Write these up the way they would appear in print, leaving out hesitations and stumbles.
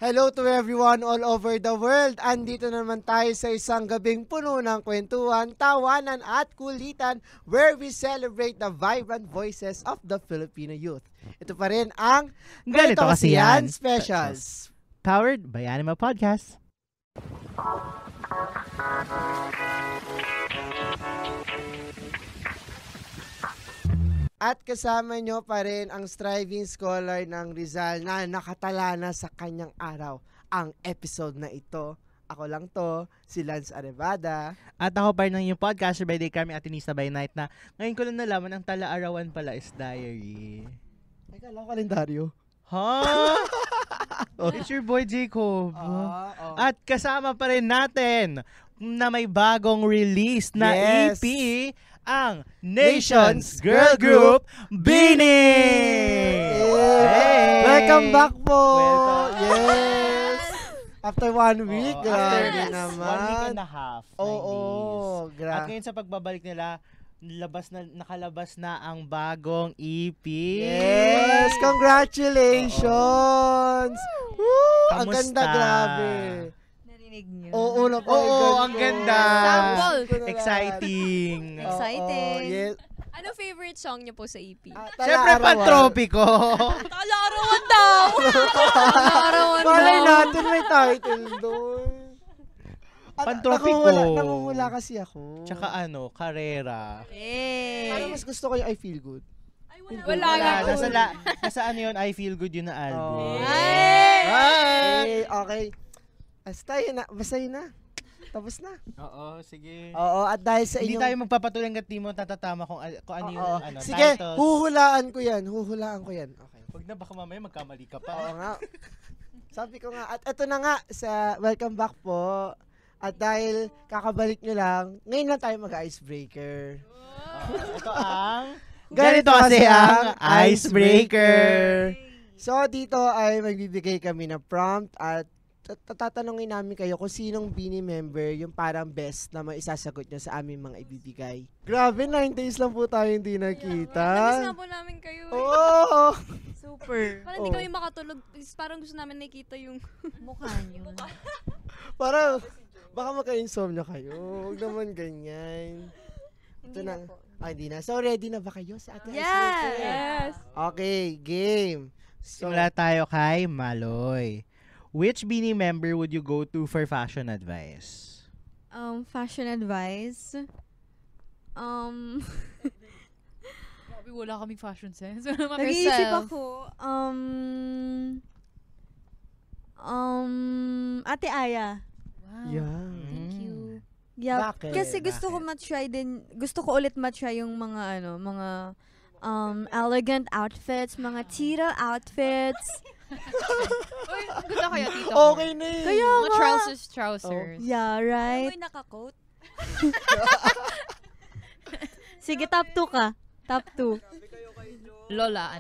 Hello to everyone all over the world. Andito naman tayo sa isang gabing puno ng kwentuhan, tawanan at kulitan where we celebrate the vibrant voices of the Filipino youth. Ito pa rin ang Ganito Kasi Yan Specials. Powered by Anima Podcast. At kasama nyo pa rin ang striving scholar ng Rizal na nakatala na sa kanyang araw ang episode na ito. Ako lang to, si Lance Arevada. At ako pa rin ng yung podcaster by day kami Atinista by night na ngayon ko lang nalaman ang tala-arawan pala is diary. Ay, kala ko kalendaryo. Huh? It's your boy Jacob. At kasama pa rin natin na may bagong release na EP ang Nation's Girl Group, BINI! Hey! Welcome back po! Welcome. Yes! After 1 week, grabe after naman. 1 week and a half. Oo, At grabe. ngayon sa pagbabalik nila, nakalabas na ang bagong EP. Yes! Congratulations! Woo! Ang Kamusta? ganda, grabe. Narinig niyo? Oo, ang ganda. Sample. Exciting. Exciting. Yes. Ano favorite song niyo po sa EP? Siyempre, Pantropiko. Kalarawan daw! Kalarawan Malay daw! natin may title doon. At Pantropiko. Nangungula kasi ako. Tsaka Carrera. Parang mas gusto ko yung I Feel Good. Wala nga. Nasa ano yun, I Feel Good yun na album. Ay! Okay. Basta yun na. Tapos na. Oo, sige. Oo, at dahil sa Hindi inyong... tayo magpapatuloy hanggat di mo tatatama kung ano yung Sige, titles. huhulaan ko yan. Okay. Huwag na, baka mamaya magkamali ka Oo pa. nga. Sabi ko nga. At eto na nga, sa welcome back po. At dahil kakabalik nyo lang, ngayon lang tayo mag-icebreaker. Ito ang... Ganito kasi ang icebreaker. So, dito ay magbibigay kami ng prompt at tatanungin namin kayo kung sinong BINI member yung parang best na maisasagot nyo sa aming mga ibibigay. Grabe, 9 days lang po tayo hindi nakita. Namiss na po namin kayo. Oo! Super. Parang hindi kami makatulog. Parang gusto namin nakita yung Mukha niyo. Parang, baka magka-insomnia kayo. Huwag naman ganyan. Ito na. Hindi na. So, ready na ba kayo sa ating icebreaker? Yes! Okay, game. So, Simula tayo kay Maloy. Which BINI member would you go to for fashion advice? Fashion advice. Grabe, wala kaming fashion sense. Nag-iisip ako. Ate Aya. yeah. Thank you. Yeah, Bakit? kasi gusto ko matry din, gusto ko ulit matry yung mga mga elegant outfits, mga tita outfits. Uy, gusto kaya dito. Okay na eh. Kaya Mga nga. trousers. Yeah, right? Uy, naka-coat. Sige, top 2 ka. Top 2. Lola,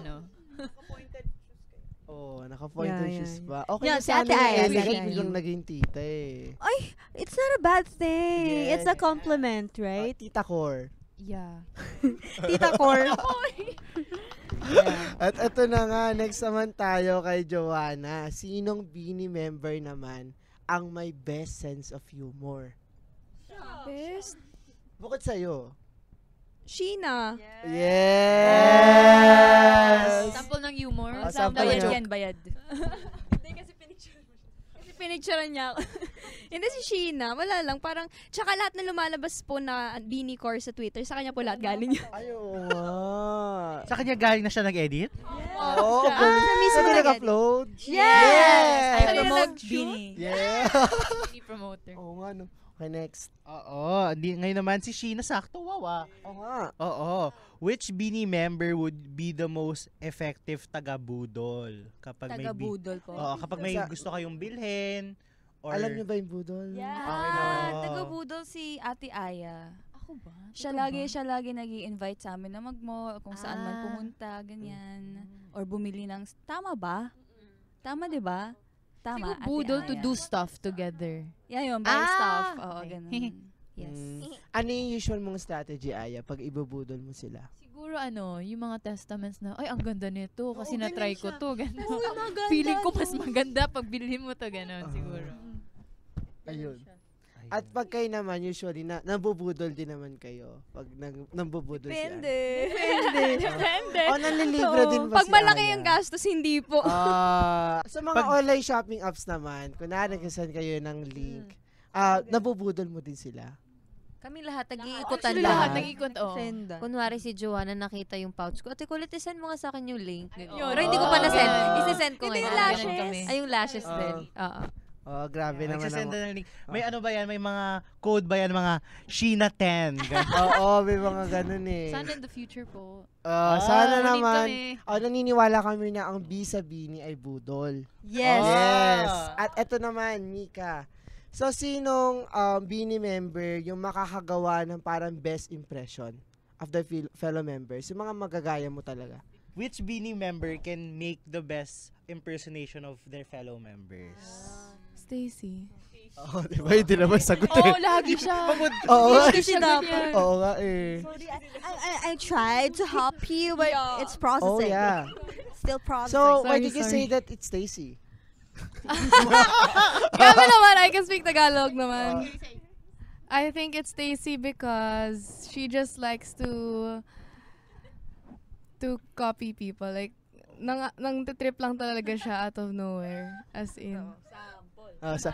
Naka-pointed Yeah, shoes yeah. pa. Okay Yeah, na si sana Ate yung Aya, elegant si Ate biglang Aya. naging tita eh. Ay, it's not a bad thing. Yeah. It's a compliment, right? Tita Core. Yeah. Tita Core. At ito na nga, next naman tayo kay Joanna. Sinong BINI member naman ang may best sense of humor? Best? Bukod sa'yo. Sheena. Yes! Sample ng humor. Sample bayad ng joke. yan, bayad. Hindi, kasi pinicture niya ako. Hindi si Sheena, wala lang. Parang, tsaka lahat na lumalabas po na BINI core sa Twitter, sa kanya po lahat galing yun. Ay, oo nga. Sa kanya galing na siya nag-edit? Oo, siya mismo Sabi nag-edit. nag-upload? Yes! I promote BINI. Yeah! BINI promoter. Oo nga, no. Okay, next. Oo. Ngayon naman si Sheena, sakto, wawa. Oo nga. Oo. Which BINI member would be the most effective taga-budol? Kapag Taga-budol po. Oo, kapag may Sa- gusto kayong bilhin, or... Alam niyo ba yung budol? Yeah. Okay na. Taga-budol si Ate Aya. Ako ba? Siya lagi nag-i-invite sa amin na mag-mall, kung saan man pumunta, ganyan. Or bumili ng... Tama ba? Tama, di ba? Tama, Ate Budol to Aya. do stuff together. Yeah, yun, buy stuff. Oo, Okay. ganun. Yes. Ano yung usual mong strategy, Aya, pag ibubudol mo sila? Siguro Siguro yung mga testaments na, ay, ang ganda nito kasi Oo, na-try ganun ko siya. to. Ganun. Oo, maganda Feeling ko mas to. maganda pag bilhin mo to. Ganun, siguro. Ayun. At pag kayo naman, usually, nabubudol din naman kayo. Pag nabubudol siya. Depende. Depende. O, nanlilibro din ba Pag si malaki Aya? yung gastos, hindi po. Sa mga online shopping apps naman, kunwari nagsasan kayo ng link, nabubudol mo din sila. Kami lahat, nag-iikutan Actually, lahat. lahat nag-ikot, Senda. Kunwari si Joanna nakita yung pouch ko. Ate, kulit, isend mo nga sa akin yung link. Yun. Pero hindi ko pa na-send. Oh. Isisend ko Hindi ngayon. yung Ganun lashes. kami. Ay, yung lashes Oh. din. Oo. Oh, grabe naman. Nagsasenda ng link. May ano ba yan? May mga code ba yan? Mga Sheena 10. Oo, may mga ganun eh. Sana in the future po. Sana Kunin naman. kami. Naniniwala kami na ang B sa Bini ay budol. Yes. Yes. At eto naman, Mika. So, sinong Bini member yung makakagawa ng parang best impression of the fellow members? Yung mga magagaya mo talaga. Which Beanie member can make the best impersonation of their fellow members? Stacy. Oo, di ba? Hindi naman sagot Oo, lagi siya. Oo nga. Kasi dapat. Oo nga eh. Sorry, I tried to help you, but it's Oh processing. yeah. Still processing. So, why did you sorry. say that it's Stacy? Kami naman, I can speak Tagalog naman. I think it's Stacy because she just likes to copy people. Like, nang trip lang talaga siya out of nowhere. As in.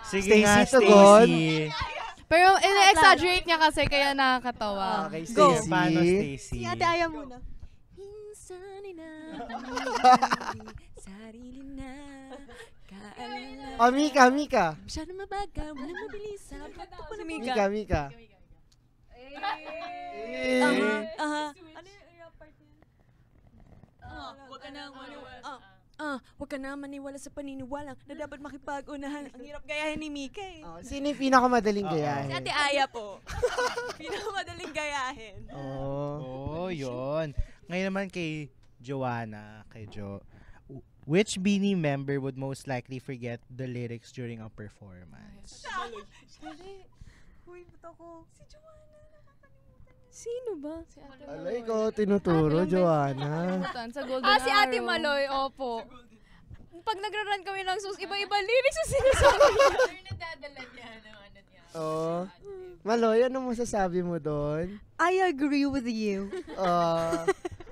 Sige nga, Tugon. Stacy. Pero, ina-exaggerate niya kasi kaya nakakatawa. Okay, Go. Stacy. Paano, Stacy? Si Ate Aya muna. Sarili na. Kaalala. Oh, Mika. Masyado mabagal, wala mabilis. Si Mika. Huwag ka na maniwala sa paniniwalang na dapat makipag-unahan. Ang hirap gayahin ni Mika eh. Oh, sino yung pinakamadaling Oo. gayahin? Si Ate Aya po. Pinakamadaling gayahin. Oh. Oh, yun. Ngayon naman kay Joanna, kay Jo. Which Beanie member would most likely forget the lyrics during a performance? Uy, ba't ako? Si Joanna. Sino ba? Si Ate Alay Maloy. ko, tinuturo, Joanna. Si Golden Si Ate Arrow. Maloy, opo. Pag nagra-run kami ng sus, iba-iba lyrics ang sinasabi niya. Nadadala niya ng ano niya. Oh. Maloy, ano masasabi mo doon? I agree with you.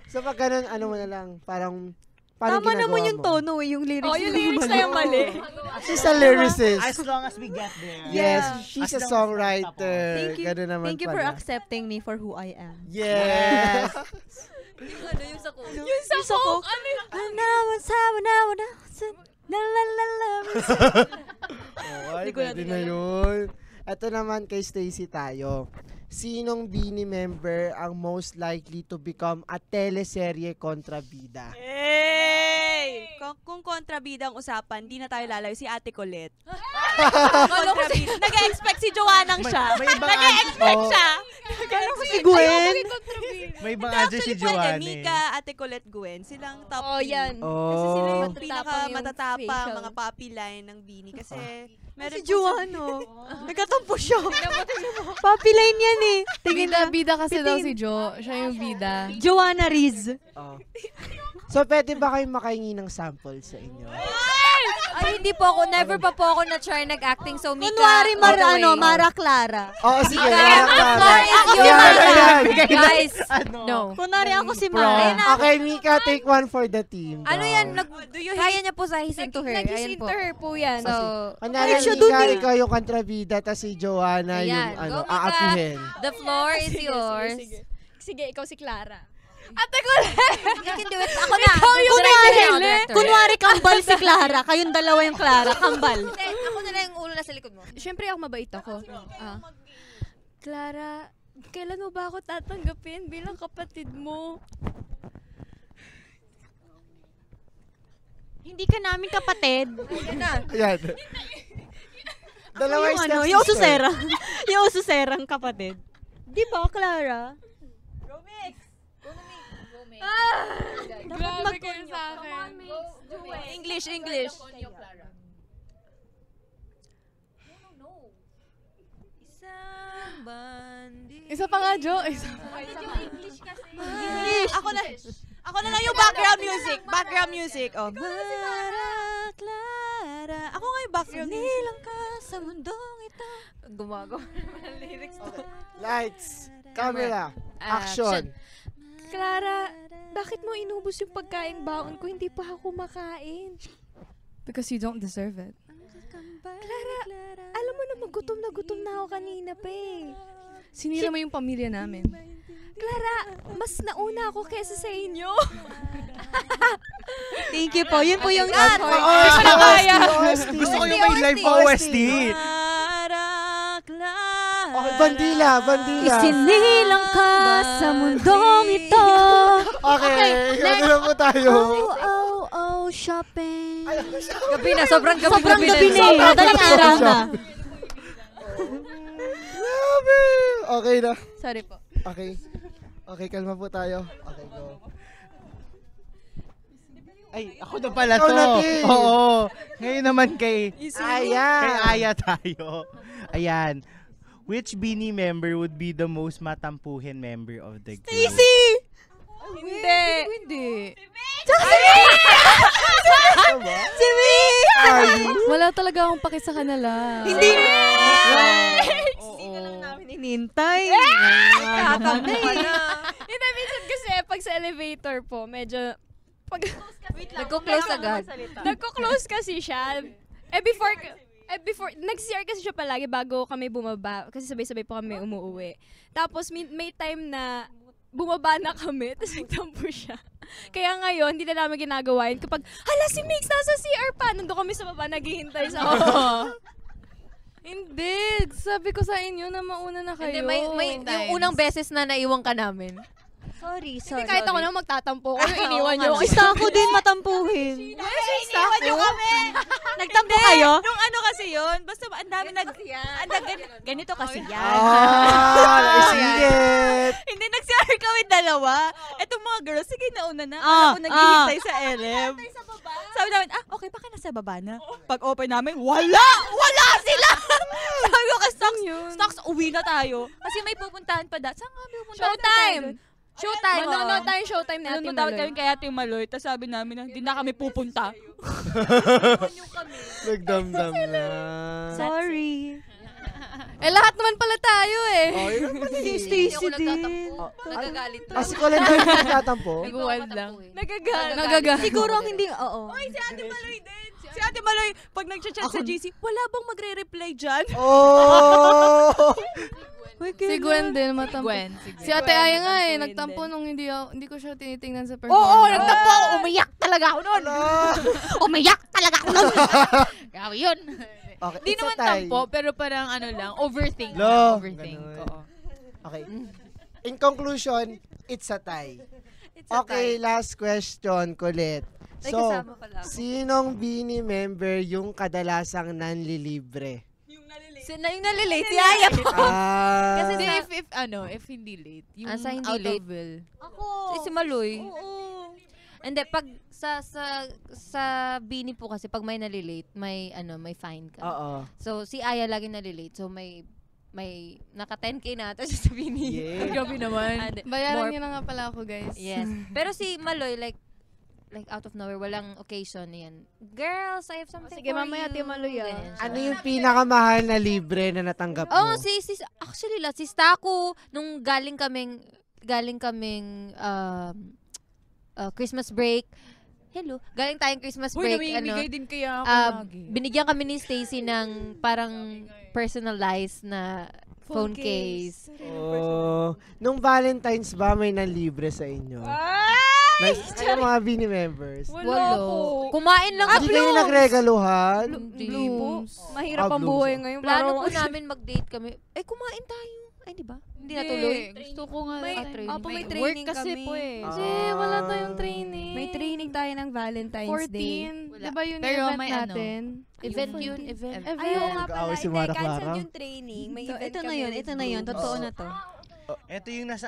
So pag ganun, ano mo na lang, parang Tama naman yung mo? tono eh, yung lyrics. Oh, yung lyrics na yung mali. She's a lyricist. As long as we get there. Yes, Yeah. she's a As long as songwriter. Thank you. Ganun naman Thank you for pala. accepting me for who I am. Yes. Yung sa coach. Yung sa Coke, ano yun? Ay, pwede na yun. Ito naman kay Stacy tayo. Sinong Beanie member ang most likely to become a teleserye kontrabida? Hey! Kung kontrabida ang usapan, di na tayo lalayo si Ate Colette. Kontrabida. Nag-expect si Joanna siya. May ibang Nag-expect Oh. siya. Si Gwen. May ibang Hindi, answer si actually pwede. Joanna eh. Mika, Ate Colette, Gwen. Silang top Oh, 3. yan. Kasi sila Oh. yung Matatapang pinaka-matatapang yung facial. mga puppy line ng Beanie. Kasi meron Si po Joanna. Nagkatampo siya. Papi line yan eh. Tingin na. Bida kasi daw Pitingin. si Jo. Siya yung bida. Joanna Riz. Oh. So, pwede ba kayong makahingi ng sample sa inyo? Ay, hindi po ako. Never pa po ako na-try nag-acting. So, Mika, Kunwari, all the way. Mara Clara. Oo, sige. Ako si Ayan, Mara. ayan. Guys, Ano? no. Kunwari ako si Pro. Mara. Okay, Mika, take one for the team. Ano daw. yan? Kaya niya po sa Hissing to Her. Ayan Nag-hissing po. to her po yan. So, Kunyari, Ay, siya dun Mika, eh. ikaw yung kontrabida, tapos si Joanna yung Ayan. ano, Go, Mika. aapihin. the floor is yours. Sige, ikaw si Clara. Ate ko You can do it. Ako na. Ikaw yung Director nahili. na, director. Kunwari kambal si Clara. Kayong dalawa yung Clara. Kambal. Hindi, ako na lang yung ulo na sa likod mo. Siyempre ako mabait ako. Clara, kailan mo ba ako tatanggapin bilang kapatid mo? Hindi ka namin kapatid. Ayan. Dalawa Yung ano, stepsister. yung ususera. Yung ususerang kapatid. Di ba, Clara? Grabe kayo sa akin. English, English. Isang bandi. Isa pa nga, Jo. Isa. Ako na lang yung background music. Background music. Oh. Mara Clara. Ako nga yung background music. Sinilang ka sa mundong ito. Gumagawa ng lyrics to. Lights, camera, action. Clara, bakit mo inubos yung pagkain baon ko? Hindi pa ako makain. Because you don't deserve it. Clara, alam mo na gutom na ako kanina pa eh. Sinira mo yung pamilya namin. Clara, mas nauna ako kesa sa inyo. Thank you po. Yun po yung Gusto ko yung may live OST. Mara Clara. Okay, bandila. Isinilang ka sa mundong ito. Okay, ikaw na po tayo. Shopping. Gabi na. Sobrang gabi na. Madaling araw na. Grabe. Okay na. Sorry po. Okay, kalma po tayo. Okay, go. Ay, ako na pala Ikaw to. na, Tim. Oo. Ngayon naman kay Aya. Aya tayo. Ayan. Which Beanie member would be the most matampuhin member of the group? Stacy! Hindi. Si Vic! Wala talaga akong paki sa kanila. Hindi! Hindi ka lang namin inintay. Tatampo ka na. Hindi, minsan kasi pag sa elevator po, medyo... Nagko-close agad. Nagko-close kasi siya. Before, nag-CR kasi siya palagi bago kami bumaba. Kasi sabay-sabay po kami umuwi. Tapos may time na bumaba na kami, tapos nagtampo siya. Kaya ngayon, hindi na namin ginagawa yun. Kapag, hala si Mix, nasa CR pa. Nandun kami sa baba, naghihintay sa Hindi. Sabi ko sa inyo na mauna na kayo. Hindi, may yung unang beses na naiwan ka namin. Sorry. Hindi kahit ako na magtatampo ko, yung iniwan niyo. Gusto ako din matampuhin. Iniwan niyo kami. Nagtampo kayo? Nung ano kasi yun, basta ang dami ganito kasi yan. I see it. Hindi, nag-CR kami dalawa. Etong mga girls, sige nauna na. Ako naghihintay sa LM. Sabi namin, okay, baka nasa baba na. Pag open namin, wala sila! Sabi ko, stocks, uwi na tayo. Kasi may pupuntahan pa Saan nga may pupuntahan Showtime! tayo? Showtime! Manonood tayo showtime na Ate Nanonood Maloy. kami kay Ate Maloy. Tapos sabi namin na, hindi na kami pupunta. Nagdamdam na. Sorry. Lahat naman pala tayo eh. Oh, yun ang pati. Stacy din. Nagagalit. Si Colin daw yung nagtatampo. Nag-wild lang. Nagagal. Siguro ang hindi, oo. Oy, si Ate Maloy din. Si Ate Maloy, pag nag-chat sa GC, wala bang magre-reply dyan? Oh! Si Gwen din, matampo. Si Ate Aya nga eh, Gwen nagtampo din. nung hindi ko siya tinitingnan sa Oo, performance. nagtampo ako. Umiyak talaga ako nun. Umiyak talaga ako nun. Grabe yun. Okay, Di it's a naman tie. tampo, pero parang ano lang, overthink. Lo, Overthink. ganun. Oo. Okay. In conclusion, it's a tie. Okay, last question, Colette. So, sinong Beanie member yung kadalasang nanlilibre? Yung nalilate, si Aya po. Ah, Kasi if hindi late, yung sa hindi out late. of will. Ako. Si Maloy. Hindi, pag sa Beanie po kasi, pag may nalilate, may fine ka. oo. So, si Aya lagi nalilate. So, may naka 10K na ata siya sa Beanie. Yeah. Grabe naman. Bayaran niyo na nga pala ako, guys. Yes. Pero si Maloy, like out of nowhere, walang occasion yan. Girls, I have something Sige, for mamaya, you. Ate Maloy, ah. Ganyan siya. Ano yung pinakamahal na libre na natanggap mo? Oh, actually, si Staco, nung galing kaming Christmas break. Hello. Galing tayong Christmas break. din kaya ako lagi. Binigyan kami ni Stacy ng parang personalized na phone case. Oh, nung Valentine's ba may nanlibre sa inyo? Kayo mga Beanie members. Wala po. Kumain lang Hindi kayo nagregaluhan? Hindi po. Mahirap ang Blooms. buhay ngayon. Plano po namin mag-date kami. Kumain tayo. Ay, di ba? Hindi natuloy. Gusto ko nga. training. Opo, may Work training kasi kami. po eh. Kasi wala tayong training. May training tayo ng Valentine's Day. 14. Di ba yun Pero yung event may natin? Event yun. Event. Ay, oo nga Nag-away pala. si Mara Cancel Clara. yung training. May So, event ito na kami yun. with Ito na yun. Blooms. Totoo na to. Ito yung nasa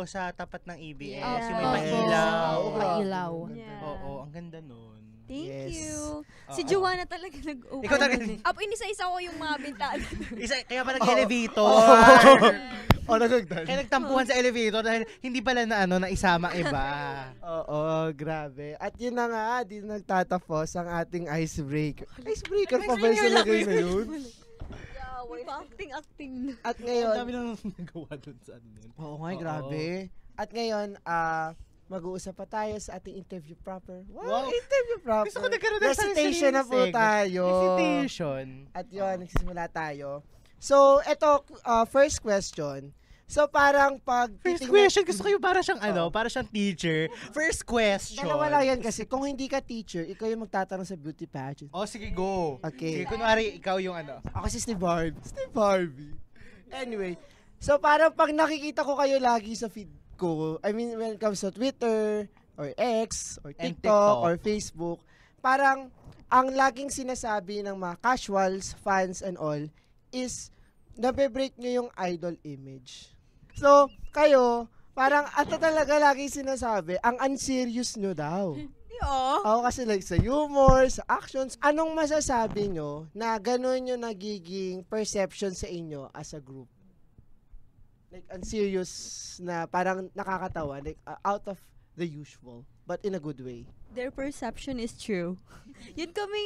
sa tapat ng EBS. Yes. Yung may Yes. pailaw. Pailaw. Yeah. Oo, ang ganda nun. Thank Yes. you. Oo. Si Joanna talaga nag-open. Ikaw talaga. Inisa-isa ko yung mga bintana. Kaya pa nag-elevator. Nagagdan. Kaya nagtampuhan sa elevator dahil hindi pala na naisama ang iba. Oo, grabe. At yun na nga, di nagtatapos ang ating icebreaker. Icebreaker pa ba yung salagay na yun? Acting. At Ang ngayon, dami nang nagawa dun sa ano yun. oo nga, Oo. grabe. At ngayon, mag-uusap pa tayo sa ating interview proper. Wow. Interview proper. Gusto ko nagkaroon ng Recitation na po tayo. Recitation. At yun, nagsisimula tayo. So, eto, first question. So, parang pag... First titingnan- question, gusto ko yung para siyang para siyang teacher. First question. Dalawa lang yan kasi. Kung hindi ka teacher, ikaw yung magtatanong sa beauty pageant. Oh, sige, go. Okay. Sige, kunwari, ikaw yung Ako si Steve Harvey. Steve Harvey. Anyway, so parang pag nakikita ko kayo lagi sa feed ko, I mean, when it comes to Twitter, or X, or And TikTok, TikTok. or Facebook, parang ang laging sinasabi ng mga casuals, fans, and all, is nabe-break nyo yung idol image. So, kayo, parang ato talaga laging sinasabi, ang unserious nyo daw. Ako kasi like sa humor, sa actions, anong masasabi nyo na gano'n yung nagiging perception sa inyo as a group? Like, unserious na parang nakakatawa, like out of the usual, but in a good way. Their perception is true. Yun kami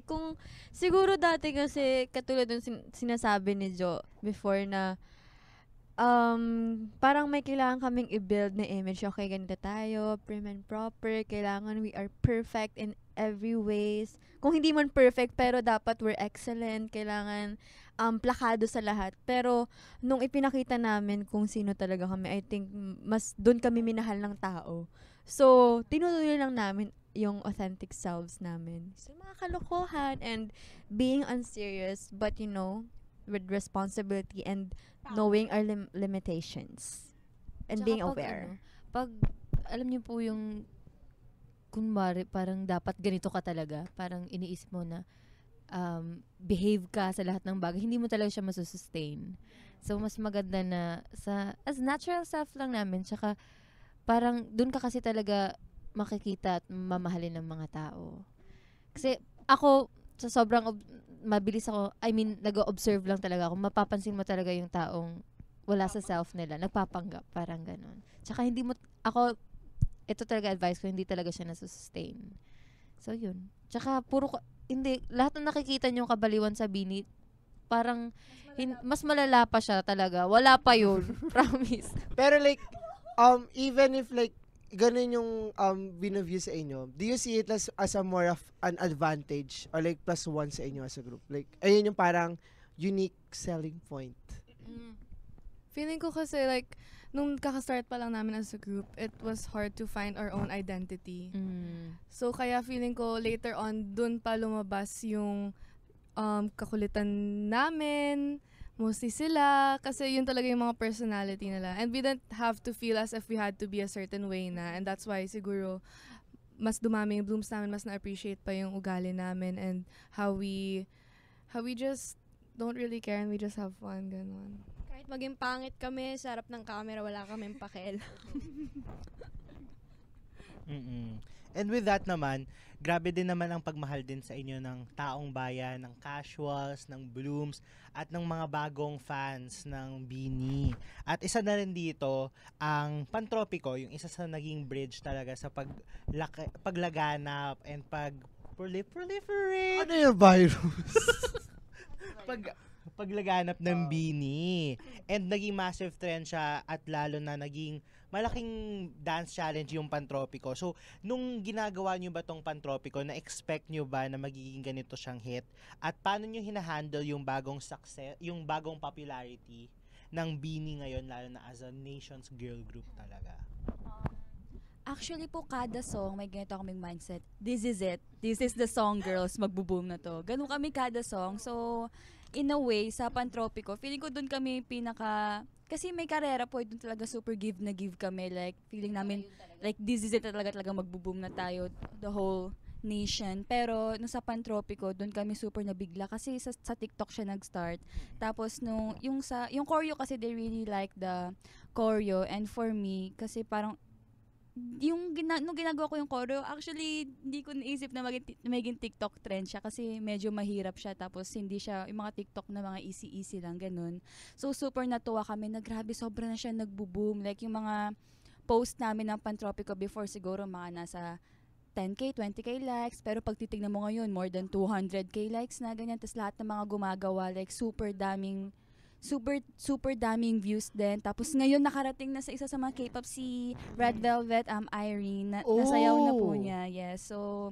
Kung siguro dati kasi katulad ng sinasabi ni Jo before na parang may kailangan kaming i-build na image. Okay, ganito tayo, prim and proper. Kailangan we are perfect in every ways. Kung hindi man perfect, pero dapat we're excellent. Kailangan plakado sa lahat. Pero nung ipinakita namin kung sino talaga kami, I think mas doon kami minahal ng tao. So, tinutuloy lang namin yung authentic selves namin. So, mga kalokohan and being unserious, but with responsibility and knowing our limitations and Tsaka being pag, aware. Pag, alam niyo po yung, kunwari, parang dapat ganito ka talaga. Parang iniisip mo na, behave ka sa lahat ng bagay. Hindi mo talaga siya masusustain. So, mas maganda na as natural self lang namin. Tsaka, parang, dun ka kasi talaga makikita at mamahalin ng mga tao. Kasi, ako, sa sobrang mabilis ako, nag-observe lang talaga ako. Mapapansin mo talaga yung taong wala sa self nila, nagpapanggap, parang ganun. Tsaka ito talaga advice ko, hindi talaga siya nasusustain. So, yun. Tsaka, lahat ng nakikita nyo kabaliwan sa Bini, parang, mas malala pa siya talaga. Wala pa yun. Promise. Pero like, even if like, ganun yung binaview sa inyo, do you see it as a more of an advantage or like plus one sa inyo as a group? Like, ayun yung parang unique selling point. Feeling ko kasi like, nung kakastart pa lang namin as a group, it was hard to find our own identity. So, kaya feeling ko later on, dun pa lumabas yung kakulitan namin, mostly sila, kasi yun talaga yung mga personality nila. And we didn't have to feel as if we had to be a certain way na. And that's why siguro, mas dumami yung blooms namin, mas na-appreciate pa yung ugali namin and how we just don't really care and we just have fun, ganun. Kahit maging pangit kami, sa harap ng camera, wala kaming pakialam. And with that naman, grabe din naman ang pagmahal din sa inyo ng taong bayan, ng casuals, ng blooms, at ng mga bagong fans ng Bini. At isa na rin dito, ang Pantropiko, yung isa sa naging bridge talaga sa paglaganap and proliferate. Ano yung virus? Paglaganap ng Bini. And naging massive trend siya at lalo na naging malaking dance challenge yung Pantropiko. So, nung ginagawa nyo ba tong Pantropiko, na-expect nyo ba na magiging ganito siyang hit? At paano nyo hinahandle yung bagong success, yung bagong popularity ng Bini ngayon, lalo na as a nation's girl group talaga? Actually po, kada song, may ganito kaming mindset. This is it. This is the song, girls. Magbo-boom na to. Ganun kami kada song. So, in a way, sa Pantropiko, feeling ko dun kami kasi may karera po, dun talaga super give kami. Like, feeling namin, like, this is it talaga magbo-boom na tayo, the whole nation. Pero, nung sa Pantropiko, dun kami super nabigla. Kasi sa TikTok siya nag-start. Tapos, yung choreo kasi, they really like the choreo. And for me, kasi parang, nung ginagawa ko yung choreo, actually, hindi ko naisip na maging TikTok trend siya kasi medyo mahirap siya. Tapos, hindi siya, yung mga TikTok na mga easy-easy lang, ganun. So, super natuwa kami na grabe, sobra na siya nagbo-boom. Like, yung mga post namin ng Pantropico before, siguro mga nasa 10K, 20K likes. Pero pag titignan mo ngayon, more than 200K likes na, ganyan. Tapos lahat ng mga gumagawa, like, super daming views din. Tapos ngayon nakarating na sa isa sa mga K-pop si Red Velvet, Irene. Nasayaw na po niya. Yes. So,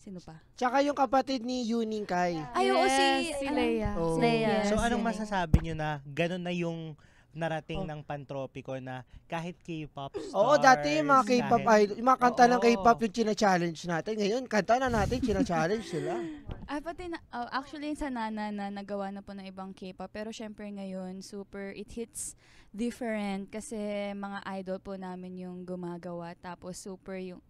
sino pa? Tsaka yung kapatid ni Yuning Kai. Ay, oo, si Leia. Oh. Leia. So anong masasabi nyo na ganun na yung narating ng Pantropico na kahit K-pop stars. Oo, dati yung mga K-pop idol, yung mga kanta ng Oo. K-pop yung china-challenge natin. Ngayon, kanta na natin, china-challenge sila. Ay, pati actually sa Nana na nagawa na po ng ibang K-pop. Pero syempre ngayon, it hits different kasi mga idol po namin yung gumagawa. Tapos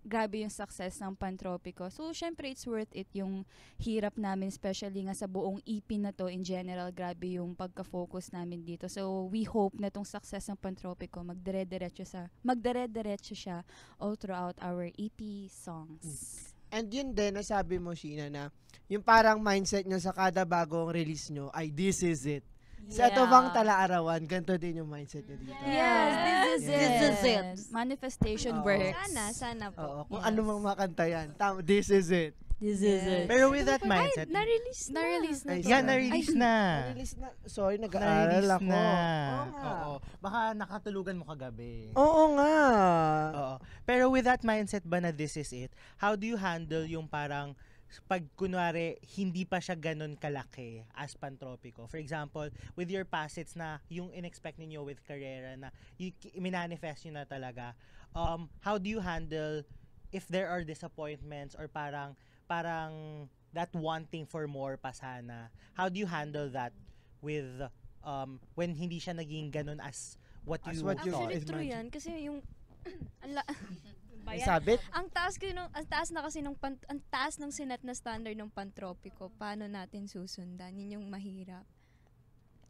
grabe yung success ng Pantropico. So syempre it's worth it yung hirap namin, especially nga sa buong EP na to in general. Grabe yung pagka-focus namin dito. So we hope na tong success ng Pantropico magdire-diretso siya all throughout our EP songs. And yun din, nasabi mo, Sheena, na yung parang mindset nyo sa kada bagong release nyo ay this is it. Sa ito bang Tala-Arawan, ganito din yung mindset nyo dito. Yes, this is it. Oo. Manifestation works. Sana po. Oo, kung ano mang makanta yan. This is it. This is it. Pero with that mindset, Na-release na. Na-release na. Ay, yeah, na-release na. Na-release na. Sorry, nag-aaral Na-release ako. na. Oo nga. Oo. Baka nakatulugan mo kagabi. Oo nga. Oo. Pero with that mindset ba na this is it, how do you handle yung parang pag kunwari hindi pa siya ganun kalaki as Pantropico? For example, with your past hits na yung in-expect ninyo with Carrera na minanifest nyo na talaga, how do you handle if there are disappointments or parang that wanting for more pa sana? How do you handle that with when hindi siya naging ganun as what you what you thought? Actually, true imagine. yan. Kasi yung... May sabit? Ang taas ng sinet na standard ng Pantropico. Paano natin susundan? Yun yung mahirap.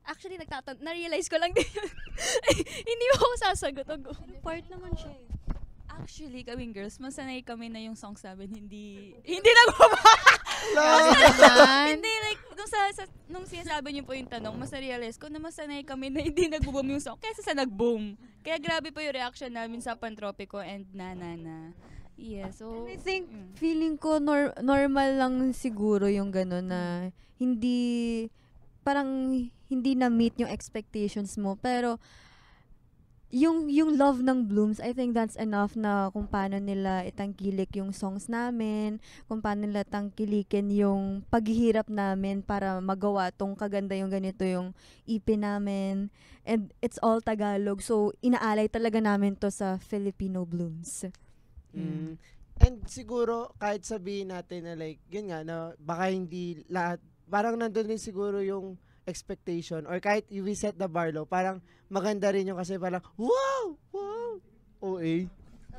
Actually, na-realize ko lang din yun. Hindi mo ako sasagot. Part naman siya eh. Actually, kaming girls, masanay kami na yung songs namin hindi nagbubuo. Hindi, like, nung sinasabi niyo po yung tanong, mas na-realize ko na masanay kami na hindi nagbo-boom yung song kaysa sa nag-boom. Kaya grabe po yung reaction namin sa Pantropico and Nana. Yeah, so... I think, feeling ko normal lang siguro yung gano'n na parang hindi na-meet yung expectations mo. Pero, yung love ng Blooms, I think that's enough na kung paano nila itangkilik yung songs namin, kung paano nila tangkilikin yung paghihirap namin para magawa tong kaganda yung ganito yung EP namin. And it's all Tagalog, so inaalay talaga namin to sa Filipino Blooms. Mm. And siguro, kahit sabihin natin na like, yun nga, na baka hindi lahat, parang nandun din siguro yung expectation or kahit we set the bar low, parang maganda rin yung kasi parang, wow! OA.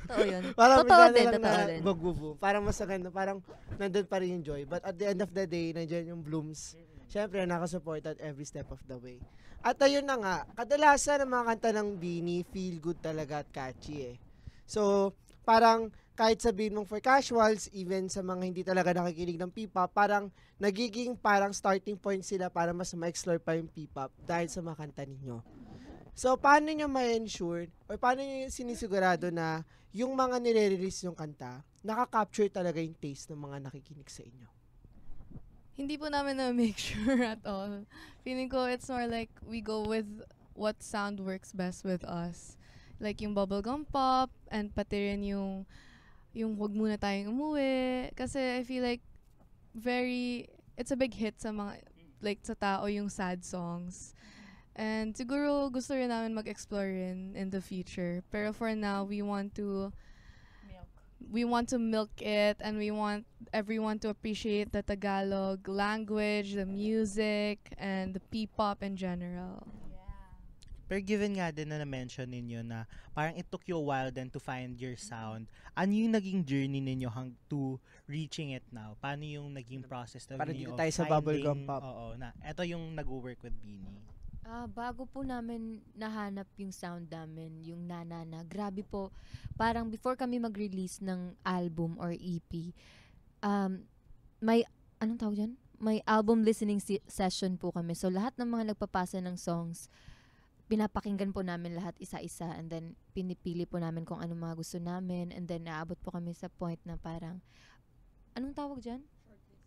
Totoo yun. Parang Totoo bigla din, na lang totoo na din. magbubo. Parang mas maganda, parang nandun pa rin yung joy. But at the end of the day, nandiyan yung Blooms. Siyempre, nakasupport at every step of the way. At ayun na nga, kadalasan ng mga kanta ng Beanie, feel good talaga at catchy eh. So, parang kahit sabihin mong for casuals, even sa mga hindi talaga nakikinig ng P-pop, parang nagiging parang starting point sila para mas ma-explore pa yung P-pop dahil sa mga kanta ninyo. So, paano nyo ma-ensure or paano nyo sinisigurado na yung mga nire-release yung kanta, nakaka-capture talaga yung taste ng mga nakikinig sa inyo? Hindi po namin na-make sure at all. Feeling ko it's more like we go with what sound works best with us. Like yung bubblegum pop and pati rin yung wag muna tayong umuwi. Kasi I feel like it's a big hit sa mga, like sa tao yung sad songs. And siguro gusto rin namin mag-explore in the future. Pero for now, we want to milk it and we want everyone to appreciate the Tagalog language, the music, and the P-pop in general. Pero given nga din na na-mention ninyo na parang it took you a while then to find your sound, ano yung naging journey ninyo to reaching it now? Paano yung naging process na Para ninyo dito tayo sa bubblegum pop. Oo, na eto yung nag-work with Beanie. Bago po namin nahanap yung sound namin, yung nanana, grabe po. Parang before kami mag-release ng album or EP, may, anong tawag dyan? May album listening session po kami. So, lahat ng mga nagpapasa ng songs, pinapakinggan po namin lahat isa-isa, and then pinipili po namin kung anong mga gusto namin, and then naabot po kami sa point na parang, anong tawag dyan?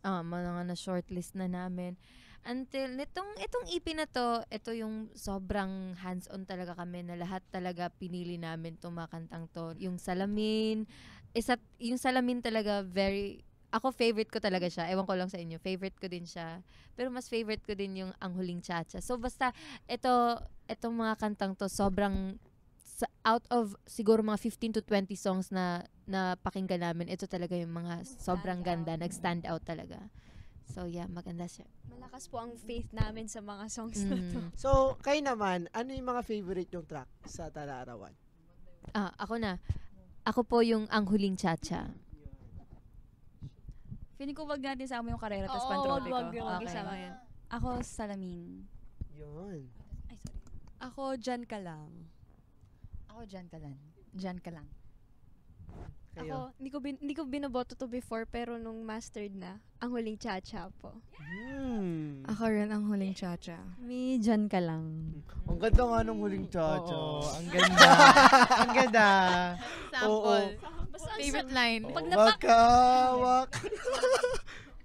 Mga na-shortlist na namin. Until itong EP na to, ito yung sobrang hands-on talaga kami na lahat talaga pinili namin itong mga kantang to. Yung Salamin, yung Salamin talaga ako favorite ko talaga siya. Ewan ko lang sa inyo, favorite ko din siya. Pero mas favorite ko din yung Ang Huling Chacha. So basta, itong mga kantang to, sobrang, out of siguro mga 15 to 20 songs na pakinggan namin, ito talaga yung mga sobrang ganda, nag-stand out talaga. So yeah, maganda siya. Malakas po ang faith namin sa mga songs na to. So, kayo naman, ano yung mga favorite yung track sa Tala-Arawan? Ako na. Ako po yung Ang Huling Chacha. Feeling ko wag natin sama yung Karera tas Oo, Pantropiko. wag Okay. isama yun. Ako, Salamin. Yun. Ay, sorry. Ako, dyan ka lang. Ako, Diyan ka lang. Diyan ka lang. Kayo? Ako, hindi ko binoboto to before, pero nung mastered na, Ang Huling Chacha po. Ako rin ang huling chacha. Me, dyan ka lang. Ang ganda nga nung Huling Chacha. Oo, ang ganda. Ang ganda. Sample. Favorite line. Pag Waka.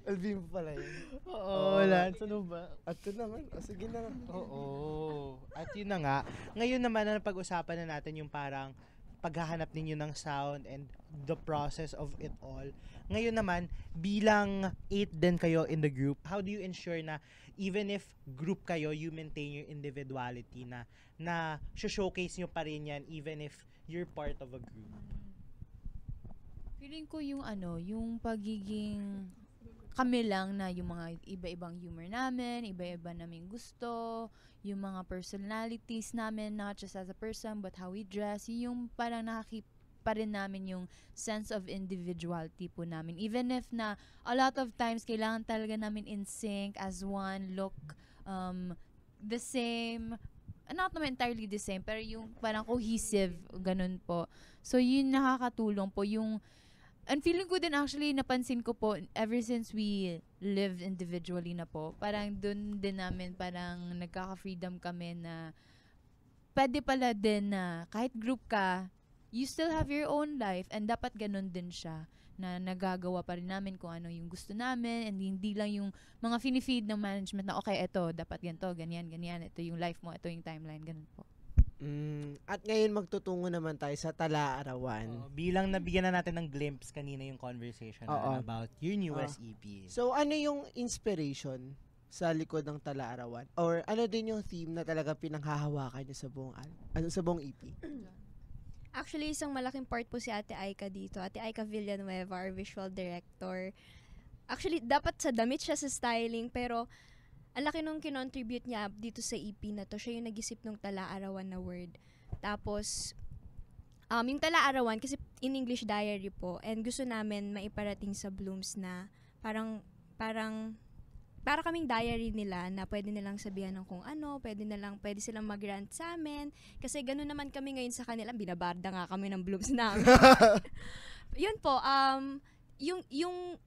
Alvin mo pala yun. Oo, Lance, ano ba? At ito naman. Sige na. Oo. At yun na nga. Ngayon naman, na pag-usapan na natin yung parang paghahanap ninyo ng sound and the process of it all. Ngayon naman, bilang 8 din kayo in the group, how do you ensure na even if group kayo, you maintain your individuality na showcase nyo pa rin yan even if you're part of a group? Feeling ko yung yung pagiging kami lang na yung mga iba-ibang humor namin, iba-iba naming gusto, yung mga personalities namin, not just as a person, but how we dress, yung parang nakakip pa rin namin yung sense of individuality po namin. Even if na a lot of times, kailangan talaga namin in sync as one, look the same, not naman entirely the same, pero yung parang cohesive, ganun po. So, yun nakakatulong po, and feeling ko din actually, napansin ko po, ever since we lived individually na po, parang dun din namin parang nagkaka-freedom kami na pwede pala din na kahit group ka, you still have your own life, and dapat ganun din siya, na nagagawa pa rin namin kung ano yung gusto namin, and hindi lang yung mga finifeed ng management na okay, eto, dapat ganito, ganyan, ito yung life mo, ito yung timeline, ganun po. At ngayon magtutungo naman tayo sa Tala-Arawan. Bilang nabigyan na natin ng glimpse kanina yung conversation about your newest EP. So, ano yung inspiration sa likod ng Tala-Arawan? Or ano din yung theme na talagang pinanghahawakan niyo sa buong EP? Actually, isang malaking part po si Ate Aika dito. Ate Aika Villanueva, our visual director. Actually, dapat sa damit siya sa styling, pero ang laki nung kinontribute niya dito sa EP na to. Siya yung nag-isip nung Tala-Arawan na word. Tapos, yung Tala-Arawan, kasi in English diary po, and gusto namin maiparating sa Blooms na para kaming diary nila na pwede nilang sabihan ng kung ano, pwede silang mag-rant sa amin. Kasi gano'n naman kami ngayon sa kanila. Binabarda nga kami ng Blooms namin. Yun po, yung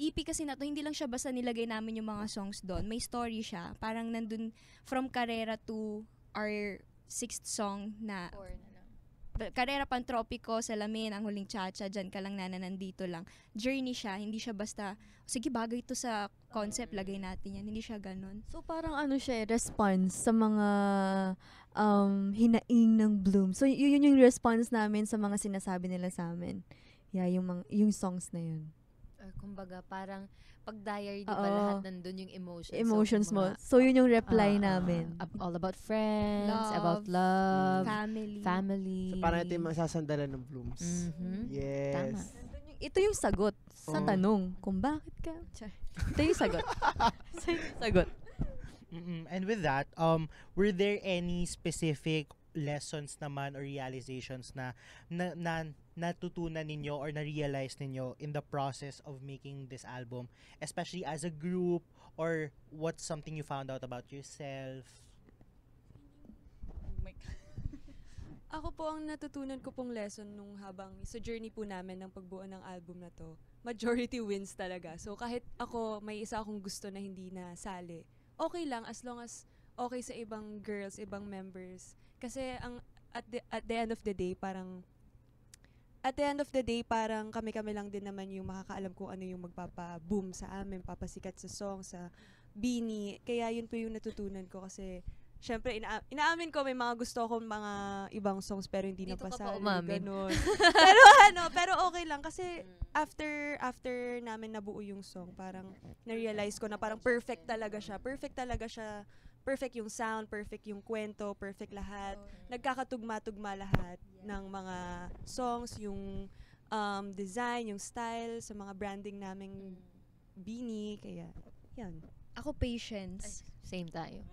EP kasi na to, hindi lang siya basta nilagay namin yung mga songs doon. May story siya. Parang nandun from Karera to our 6th song na Karera, Pantropiko, Salamin, Ang Huling Chacha, Dyan Ka Lang, Nana, Nandito Lang. Journey siya, hindi siya basta, sige bagay ito sa concept, lagay natin yan. Hindi siya ganun. So, parang siya, response sa mga hinaing ng Bloom. So, yun yung response namin sa mga sinasabi nila sa amin. Yeah, yung songs na yun. Kumbaga, parang pag diary, di ba lahat nandun yung emotions mo. So, yun yung reply namin. All about friends, Love, about love, family. So, parang ito yung masasandalan ng Blooms. Mhm. Yes. Tama. Ito yung sagot sa tanong kung bakit ka. Ito yung sagot. Ito yung sagot. And with that, were there any specific lessons naman or realizations na natutunan ninyo or na-realize ninyo in the process of making this album, especially as a group, or what's something you found out about yourself? Ako po, ang natutunan ko pong lesson nung habang sa journey po namin ng pagbuo ng album na to, majority wins talaga. So kahit ako, may isa akong gusto na hindi na sali, okay lang as long as okay sa ibang girls, ibang members. Kasi at the end of the day, parang kami-kami lang din naman yung makakaalam kung ano yung magpapa-boom sa amin, papasikat sa song, sa Bini. Kaya yun po yung natutunan ko kasi syempre, inaamin ko may mga gusto akong mga ibang songs pero hindi Dito na ka pa pasali. umamin. Ganun. pero okay lang kasi after namin nabuo yung song, parang na-realize ko na parang perfect talaga siya. Perfect yung sound, perfect yung kwento, perfect lahat. Nagkakatugma-tugma lahat ng mga songs, yung design, yung style, sa mga branding naming Bini. Kaya, yan. Ako, patience. Same tayo.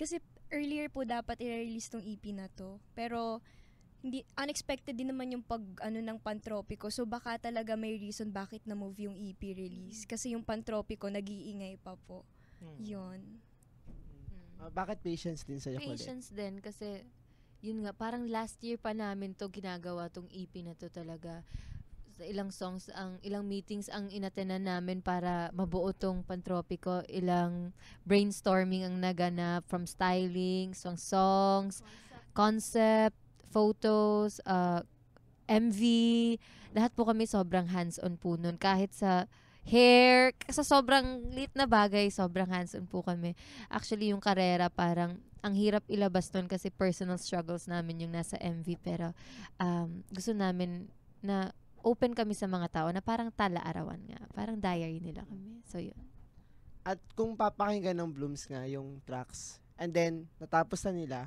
Kasi earlier po dapat i-release tong EP na to. Pero hindi unexpected din naman yung ng Pantropiko. So baka talaga may reason bakit na-move yung EP release. Kasi yung Pantropiko nag-iingay pa po. Yun. Bakit patience din sa'yo, Colette? Patience din kasi yun nga, parang last year pa namin to ginagawa tong EP na to talaga. Sa ilang songs, ilang meetings ang inatenan namin para mabuo tong Pantropiko, ilang brainstorming ang naganap from styling, songs, concept, photos, MV, lahat po kami sobrang hands-on po nun. Kahit sa hair, sa sobrang lit na bagay, sobrang hands-on po kami. Actually, yung karera parang ang hirap ilabas nun kasi personal struggles namin yung nasa MV, pero gusto namin na open kami sa mga tao na parang tala-arawan nga. Parang diary nila kami. So, yun. At kung papakinggan ng Blooms nga yung tracks, and then natapos na nila,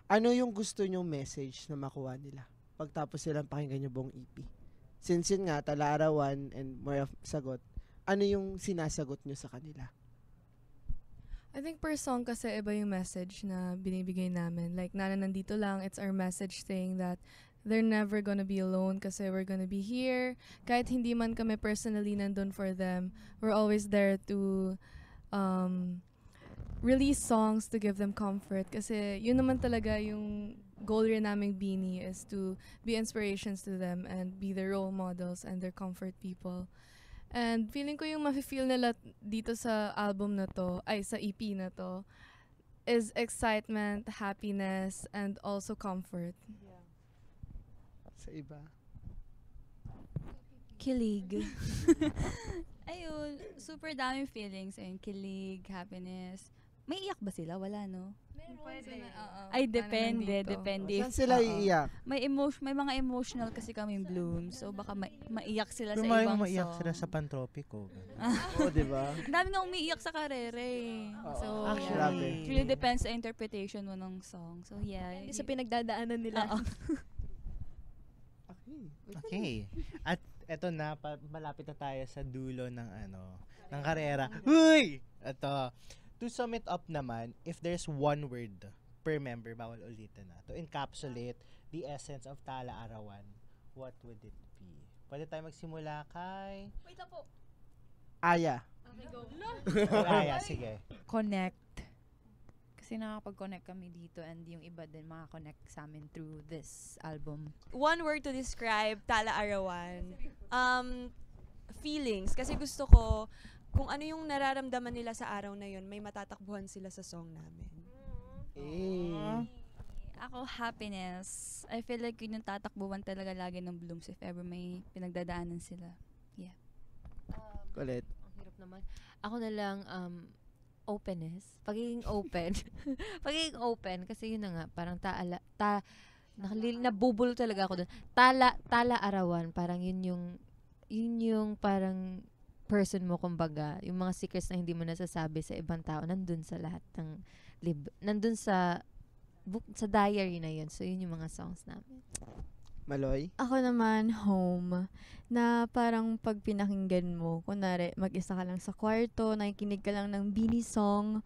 ano yung gusto nyong message na makuha nila pagtapos silang pakinggan yung buong EP? Since yun nga, tala-arawan and more of sagot, ano yung sinasagot nyo sa kanila? I think per song kasi iba yung message na binibigay namin. Like, nandito lang, it's our message saying that they're never gonna be alone kasi we're gonna be here. Kahit hindi man kami personally nandun for them, we're always there to release songs to give them comfort. Kasi yun naman talaga yung goal rin naming Bini is to be inspirations to them and be their role models and their comfort people. And feeling ko yung mafe-feel nila dito sa album na to, sa EP na to, is excitement, happiness, and also comfort. Sa iba? Kilig. Ayun, super daming feelings. Ayun, kilig, happiness. May iyak ba sila? Wala, no? Ay, depende. Saan sila iiyak? May mga emotional kasi kami Bloom. So, baka maiyak sila sa Pero ibang song. maiyak sila sa Pantropiko. Oo, diba? Ang dami nga umiiyak sa karere. So, Actually, it really depends sa interpretation mo ng song. So, yeah. Hindi sa pinagdadaanan nila. Okay. At eto na, malapit na tayo sa dulo ng ng karera. Uy! Ito. To sum it up naman, if there's one word per member, bawal ulitin na, to encapsulate the essence of Tala Arawan, what would it be? Pwede tayo magsimula kay... Wait lang po. Aya. Aya, sige. Connect. Kasi nakakapag-connect kami dito and yung iba din makakonect sa amin through this album. One word to describe Tala Arawan. Feelings. Kasi gusto ko, kung ano yung nararamdaman nila sa araw na yun, may matatakbuhan sila sa song namin. Ako, happiness. I feel like yun yung tatakbuhan talaga lagi ng Blooms if ever may pinagdadaanan sila. Yeah. Colette. Ang hirap naman. Ako na lang, openness. Pagiging open. Pagiging open. Kasi yun na nga, parang nabubulo talaga ako doon. Tala arawan. Parang yun yung parang person mo, kumbaga, yung mga secrets na hindi mo nasasabi sa ibang tao, nandun sa lahat ng nandun sa diary na yun. So, yun yung mga songs namin. Maloy? Ako naman, home. Na parang pag pinakinggan mo, kunwari, mag-isa ka lang sa kwarto, nakikinig ka lang ng Bini song,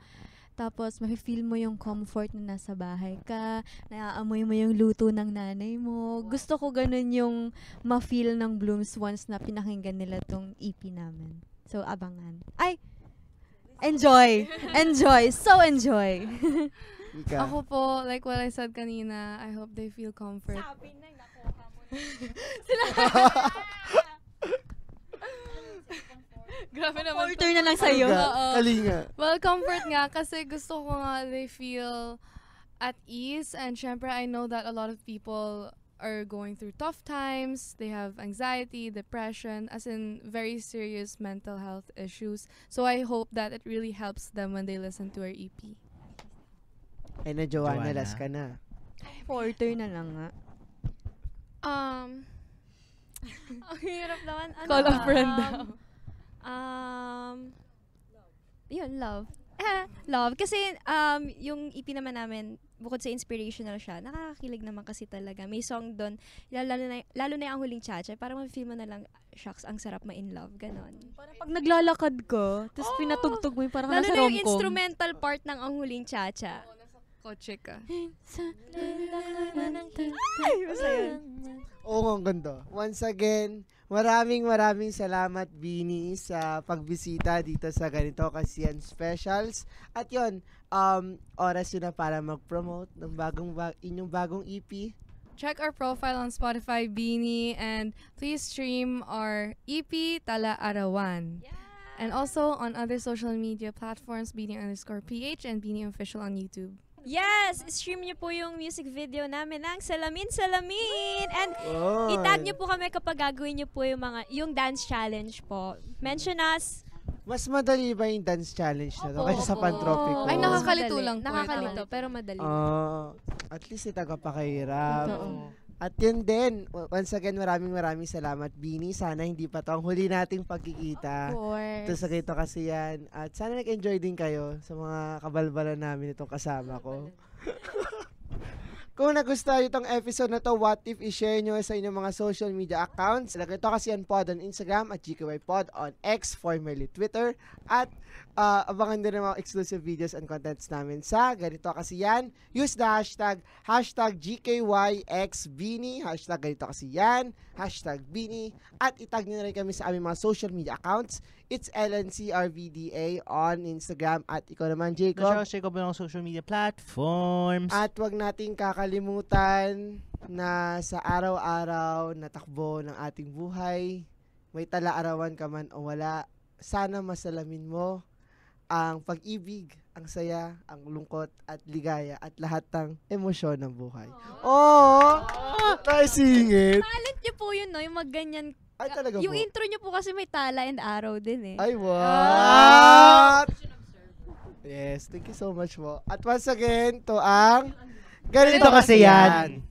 tapos mafe-feel mo yung comfort na nasa bahay ka, naaamoy mo yung luto ng nanay mo. Gusto ko ganun yung ma-feel ng Blooms once na pinakinggan nila tong EP namin. So, abangan. Ay! Enjoy! Enjoy! So enjoy! Ika. Ako po, like what I said kanina, I hope they feel comfort. Sabi na, nakuha mo na. Grabe naman. Comforter na lang sa'yo. Kalinga. Well, comfort nga kasi gusto ko nga they feel at ease, and syempre I know that a lot of people are going through tough times. They have anxiety, depression, as in very serious mental health issues. So I hope that it really helps them when they listen to our EP. Ay na, Joanna, Joanna. last ka na. Porter na lang nga. Ang hirap naman. Ano Call a ba? friend daw. Yun, love. Love. Kasi yung EP naman namin, bukod sa inspirational siya, nakakakilig naman kasi talaga. May song doon, lalo na yung Ang Huling Cha-Cha, parang ma-feel mo na lang, shucks, ang sarap ma-in love, ganon. Parang pag naglalakad ka, tapos pinatugtog mo yung parang Lalo nasa na yung rom-com. instrumental part ng Ang Huling Cha-Cha. Kotse ka. Oo, ang ganda. Once again, maraming salamat, Bini, sa pagbisita dito sa Ganito Kasiyan Specials. At yun, oras yun na para mag-promote ng inyong bagong EP. Check our profile on Spotify, Beanie, and please stream our EP, Tala Arawan. And also on other social media platforms, Beanie_PH and Beanie Official on YouTube. Yes! Stream niyo po yung music video namin ng Salamin Salamin! And Oh. itag niyo po kami kapag gagawin niyo po yung dance challenge po. Mention us. Mas madali ba yung dance challenge na to Opo. kaysa sa Pantropico? Ay, nakakalito lang po Nakakalito, ito. pero madali. At least itaga pa kahirap. Totoo. At yun din, once again, maraming salamat, Bini. Sana hindi pa to ang huli nating pagkikita. Ito sa Ganito Kasiyan. At sana nag-enjoy din kayo sa mga kabalbalan namin itong kasama ko. Kung nagustuhan nyo itong episode na to, what if i-share nyo sa inyong mga social media accounts? Ganito Kasiyan Pod on Instagram at GKY Pod on X, formerly Twitter. At abangan din ang mga exclusive videos and contents namin sa Ganito Kasiyan. Use the hashtag GKYXBini, hashtag Ganito Kasiyan, hashtag Bini, at itag nyo na rin kami sa aming mga social media accounts. It's LNCRVDA on Instagram at ikaw naman, Jacob. Jacob ng social media platforms. At wag nating kakalimutan na sa araw-araw na takbo ng ating buhay, may tala-arawan ka man o wala, sana masalamin mo ang pag-ibig, ang saya, ang lungkot at ligaya at lahat ng emosyon ng buhay. Oh! Naisingit! Talent niyo po yun, no? Yung magganyan. Ay, talaga Yung po. intro niyo po kasi may tala and arrow din eh. Ay, what? Yes, thank you so much po. At once again, to ang Ganito Kasiyan.